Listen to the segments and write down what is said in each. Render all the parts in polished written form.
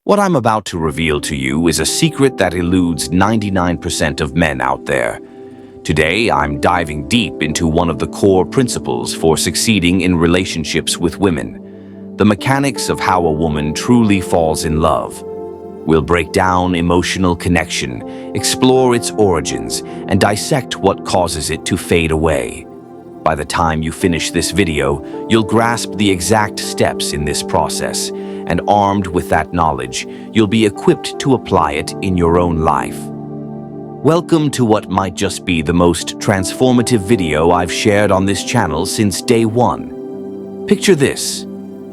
What I'm about to reveal to you is a secret that eludes 99% of men out there. Today, I'm diving deep into one of the core principles for succeeding in relationships with women, the mechanics of how a woman truly falls in love. We'll break down emotional connection, explore its origins, and dissect what causes it to fade away. By the time you finish this video, you'll grasp the exact steps in this process, and armed with that knowledge, you'll be equipped to apply it in your own life. Welcome to what might just be the most transformative video I've shared on this channel since day one. Picture this.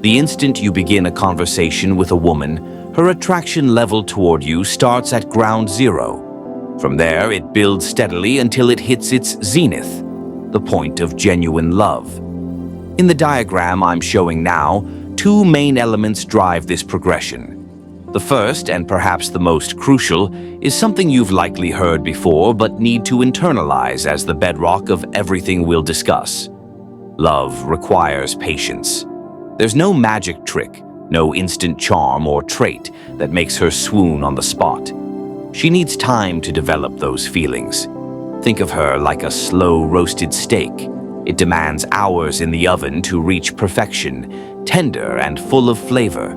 The instant you begin a conversation with a woman, her attraction level toward you starts at ground zero. From there, it builds steadily until it hits its zenith, the point of genuine love. In the diagram I'm showing now, two main elements drive this progression. The first, and perhaps the most crucial, is something you've likely heard before but need to internalize as the bedrock of everything we'll discuss. Love requires patience. There's no magic trick, no instant charm or trait that makes her swoon on the spot. She needs time to develop those feelings. Think of her like a slow-roasted steak. It demands hours in the oven to reach perfection, tender and full of flavor.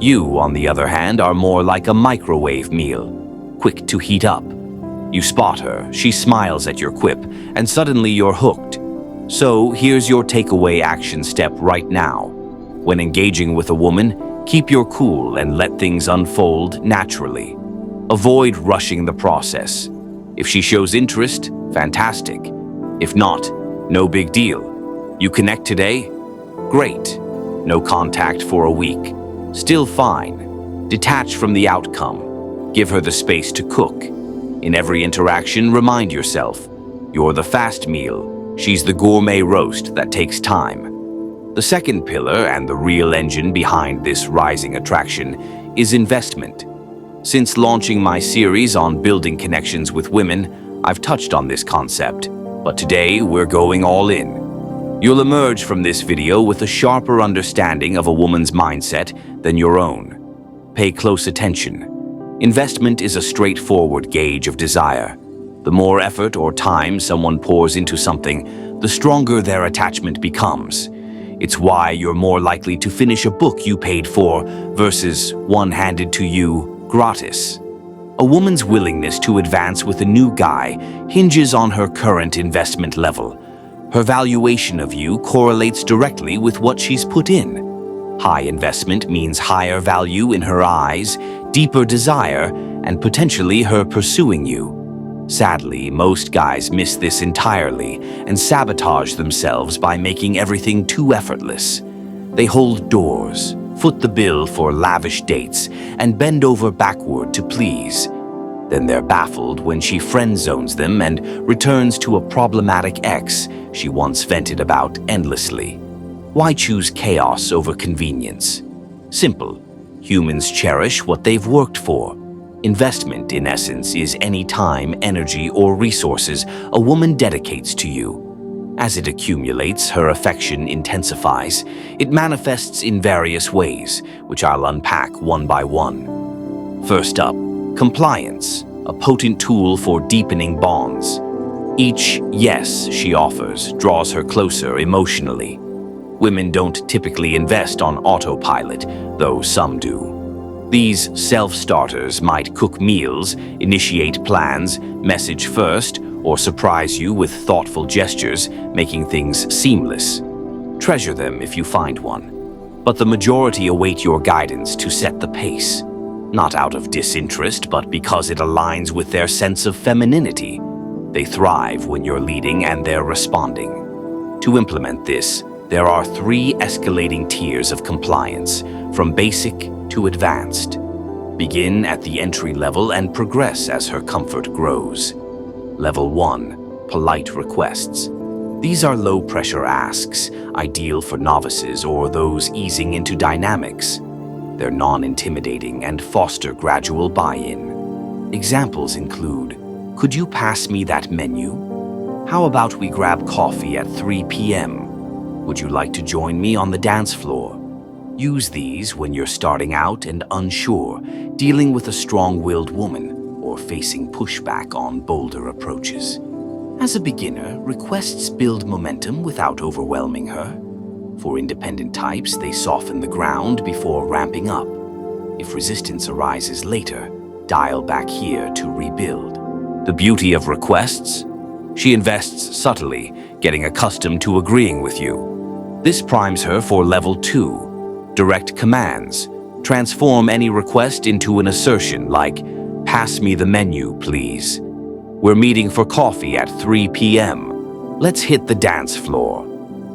You, on the other hand, are more like a microwave meal, quick to heat up. You spot her, she smiles at your quip, and suddenly you're hooked. So here's your takeaway action step right now. When engaging with a woman, keep your cool and let things unfold naturally. Avoid rushing the process. If she shows interest, fantastic. If not, no big deal. You connect today? Great. No contact for a week. Still fine. Detach from the outcome. Give her the space to cook. In every interaction, remind yourself, you're the fast meal. She's the gourmet roast that takes time. The second pillar, and the real engine behind this rising attraction, is investment. Since launching my series on building connections with women, I've touched on this concept, but today we're going all in. You'll emerge from this video with a sharper understanding of a woman's mindset than your own. Pay close attention. Investment is a straightforward gauge of desire. The more effort or time someone pours into something, the stronger their attachment becomes. It's why you're more likely to finish a book you paid for versus one handed to you gratis. A woman's willingness to advance with a new guy hinges on her current investment level. Her valuation of you correlates directly with what she's put in. High investment means higher value in her eyes, deeper desire, and potentially her pursuing you. Sadly, most guys miss this entirely and sabotage themselves by making everything too effortless. They hold doors, foot the bill for lavish dates, and bend over backward to please. Then they're baffled when she friend zones them and returns to a problematic ex she once vented about endlessly. Why choose chaos over convenience? Simple. Humans cherish what they've worked for. Investment, in essence, is any time, energy, or resources a woman dedicates to you. As it accumulates, her affection intensifies. It manifests in various ways, which I'll unpack one by one. First up, compliance, a potent tool for deepening bonds. Each yes she offers draws her closer emotionally. Women don't typically invest on autopilot, though some do. These self-starters might cook meals, initiate plans, message first, or surprise you with thoughtful gestures, making things seamless. Treasure them if you find one. But the majority await your guidance to set the pace. Not out of disinterest, but because it aligns with their sense of femininity. They thrive when you're leading and they're responding. To implement this, there are 3 escalating tiers of compliance, from basic to advanced. Begin at the entry level and progress as her comfort grows. Level 1, polite requests. These are low-pressure asks, ideal for novices or those easing into dynamics. They're non-intimidating and foster gradual buy-in. Examples include, could you pass me that menu? How about we grab coffee at 3 p.m.? Would you like to join me on the dance floor? Use these when you're starting out and unsure, dealing with a strong-willed woman, or facing pushback on bolder approaches. As a beginner, requests build momentum without overwhelming her. For independent types, they soften the ground before ramping up. If resistance arises later, dial back here to rebuild. The beauty of requests? She invests subtly, getting accustomed to agreeing with you. This primes her for level 2, direct commands. Transform any request into an assertion like, "Pass me the menu, please. We're meeting for coffee at 3 p.m. Let's hit the dance floor."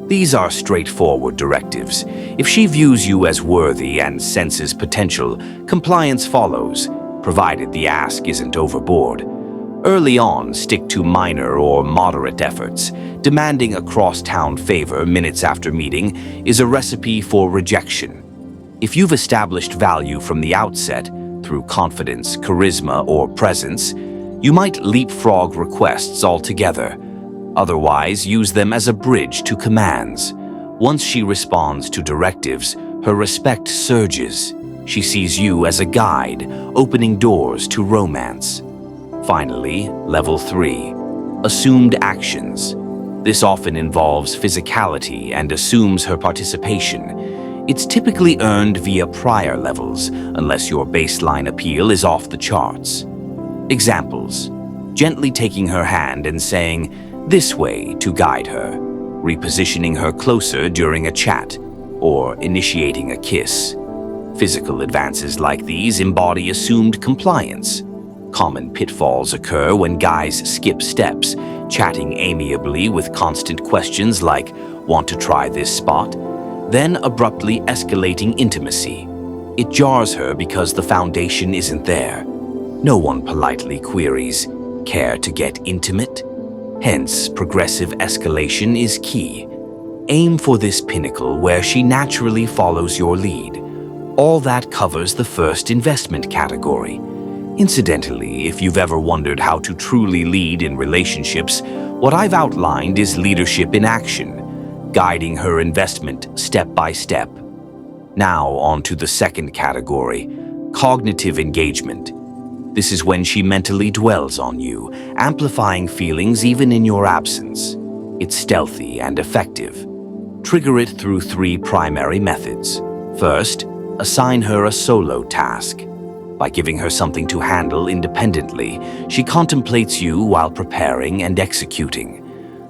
These are straightforward directives. If she views you as worthy and senses potential, compliance follows, provided the ask isn't overboard. Early on, stick to minor or moderate efforts. Demanding a cross-town favor minutes after meeting is a recipe for rejection. If you've established value from the outset, through confidence, charisma, or presence, you might leapfrog requests altogether. Otherwise, use them as a bridge to commands. Once she responds to directives, her respect surges. She sees you as a guide, opening doors to romance. Finally, level 3, assumed actions. This often involves physicality and assumes her participation. It's typically earned via prior levels, unless your baseline appeal is off the charts. Examples: gently taking her hand and saying, "This way," to guide her, repositioning her closer during a chat, or initiating a kiss. Physical advances like these embody assumed compliance. Common pitfalls occur when guys skip steps, chatting amiably with constant questions like, "Want to try this spot?" then abruptly escalating intimacy. It jars her because the foundation isn't there. No one politely queries, "Care to get intimate?" Hence, progressive escalation is key. Aim for this pinnacle where she naturally follows your lead. All that covers the first investment category. Incidentally, if you've ever wondered how to truly lead in relationships, what I've outlined is leadership in action, guiding her investment step by step. Now on to the second category, cognitive engagement. This is when she mentally dwells on you, amplifying feelings even in your absence. It's stealthy and effective. Trigger it through 3 primary methods. First, assign her a solo task. By giving her something to handle independently, she contemplates you while preparing and executing.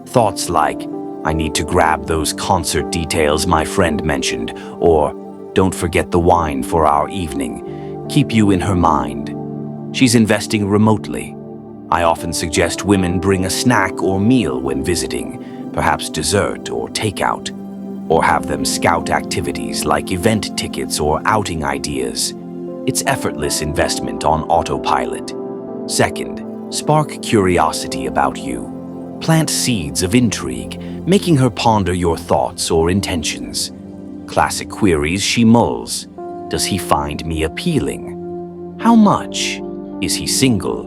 Thoughts like, "I need to grab those concert details my friend mentioned," or "Don't forget the wine for our evening," keep you in her mind. She's investing remotely. I often suggest women bring a snack or meal when visiting, perhaps dessert or takeout, or have them scout activities like event tickets or outing ideas. It's effortless investment on autopilot. Second, spark curiosity about you. Plant seeds of intrigue, making her ponder your thoughts or intentions. Classic queries she mulls. Does he find me appealing? How much? Is he single?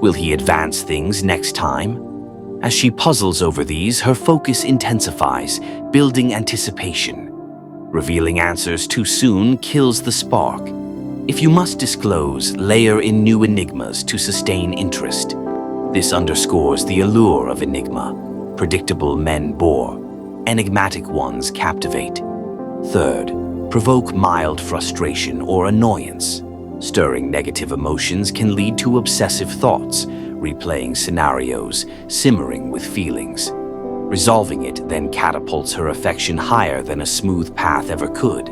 Will he advance things next time? As she puzzles over these, her focus intensifies, building anticipation. Revealing answers too soon kills the spark. If you must disclose, layer in new enigmas to sustain interest. This underscores the allure of enigma. Predictable men bore. Enigmatic ones captivate. Third, provoke mild frustration or annoyance. Stirring negative emotions can lead to obsessive thoughts, replaying scenarios, simmering with feelings. Resolving it then catapults her affection higher than a smooth path ever could.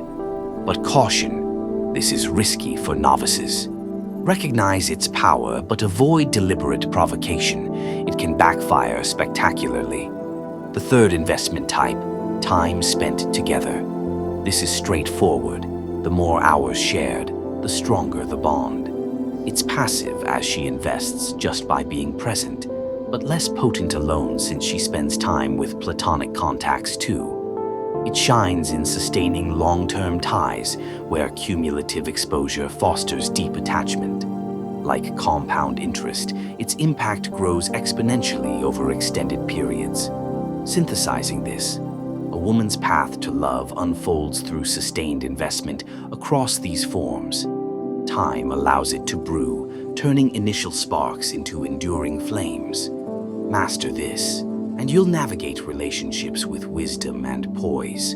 But caution, this is risky for novices. Recognize its power, but avoid deliberate provocation. It can backfire spectacularly. The third investment type, time spent together. This is straightforward. The more hours shared, the stronger the bond. It's passive as she invests just by being present, but less potent alone since she spends time with platonic contacts too. It shines in sustaining long-term ties where cumulative exposure fosters deep attachment. Like compound interest, its impact grows exponentially over extended periods. Synthesizing this, a woman's path to love unfolds through sustained investment across these forms. Time allows it to brew, turning initial sparks into enduring flames. Master this, and you'll navigate relationships with wisdom and poise.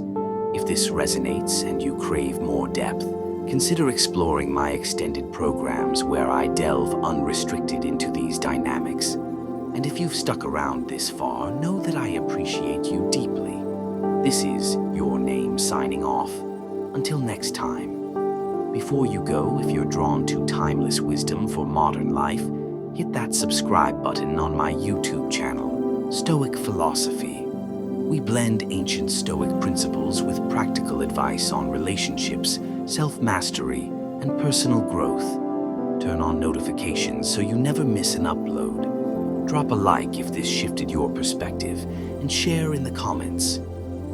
If this resonates and you crave more depth, consider exploring my extended programs where I delve unrestricted into these dynamics. And if you've stuck around this far, know that I appreciate you deeply. This is Your Name signing off. Until next time. Before you go, if you're drawn to timeless wisdom for modern life, hit that subscribe button on my YouTube channel, Stoic Philosophy. We blend ancient Stoic principles with practical advice on relationships, self-mastery, and personal growth. Turn on notifications so you never miss an upload. Drop a like if this shifted your perspective, and share in the comments.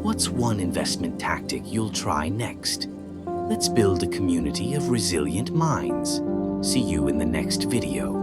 What's one investment tactic you'll try next? Let's build a community of resilient minds. See you in the next video.